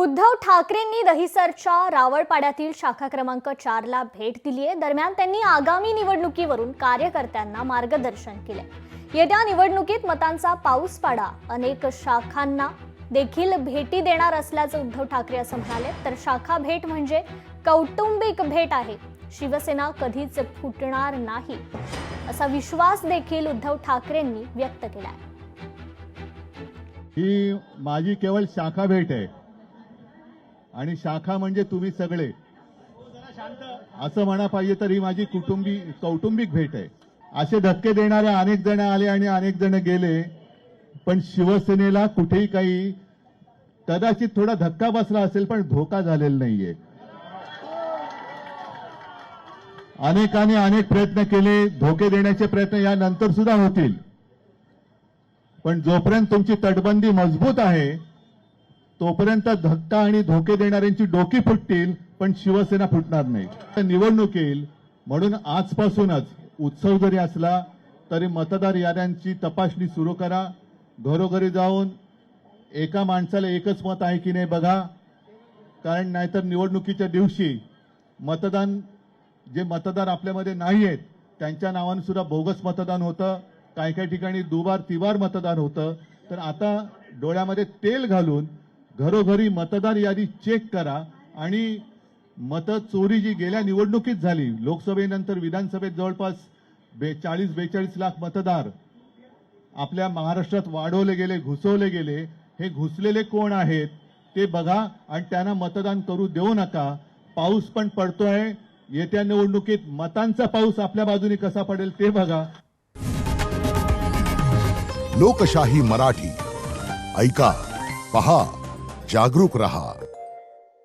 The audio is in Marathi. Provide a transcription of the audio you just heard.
उद्धव ठाकरेंनी दहिसरच्या रावळपाड्यातील शाखा क्रमांक 4 ला भेट दिली आहे। दरम्यान त्यांनी आगामी निवडणुकीवरून कार्यकर्त्यांना मार्गदर्शन केले। येत्या निवडणुकीत मतांचा पाऊस पाडा, अनेक शाखांना देखील भेटी देणार असल्याचं उद्धव ठाकरे असं म्हणाले। तर शाखा भेट म्हणजे कौटुंबिक भेट आहे, शिवसेना कधीच फुटणार नाही असा विश्वास देखील उद्धव ठाकरेंनी व्यक्त केला। ही माझी केवळ शाखा भेट आहे आणि शाखा म्हणजे तुम्ही सगळे असं म्हणा पाहिजे, तर ही माझी कौटुंबिक भेट आहे। असे धक्के देणारे अनेक जण आले आणि अनेक जण गेले, पण शिवसेनेला कुठेही काही कदाचित थोडा धक्का बसला असेल, पण धोका झालेला नाहीये। अनेकांनी अनेक प्रयत्न केले, धोके देण्याचे प्रयत्न यानंतर सुद्धा होतील, पण जोपर्यंत तुमची तटबंदी मजबूत आहे तोपर्यंत धक्का आणि धोके देणाऱ्यांची डोकी फुटतील, पण शिवसेना फुटणार नाही। निवडणूक येईल म्हणून आजपासूनच उत्सव जरी असला तरी मतदार याद्यांची तपासणी सुरू करा। घरोघरी जाऊन एका माणसाला एकच मत आहे की नाही बघा, कारण नाहीतर निवडणुकीच्या दिवशी जे मतदार आपल्यामध्ये नाही आहेत त्यांच्या नावाने सुद्धा बोगस मतदान होतं, काही ठिकाणी दुबार तिबार मतदान होतं। तर आता डोळ्यामध्ये तेल घालून घरोघरी मतदार यादी चेक करा आणि मत चोरी जी गेल्या निवडणुकीत झाली, लोकसभेनंतर विधानसभेत जवळपास 40-42 लाख मतदार आपल्या महाराष्ट्रात वाढवले गेले, घुसवले गेले। हे घुसलेले कोण आहेत ते बघा आणि त्यांना मतदान करू देऊ नका। पाऊस पण पडतोय, येत्या निवडणुकीत मतांचा पाऊस आपल्या बाजूने कसा पडेल ते बघा। लोकशाही मराठी ऐका, पहा, जागरूक रहा।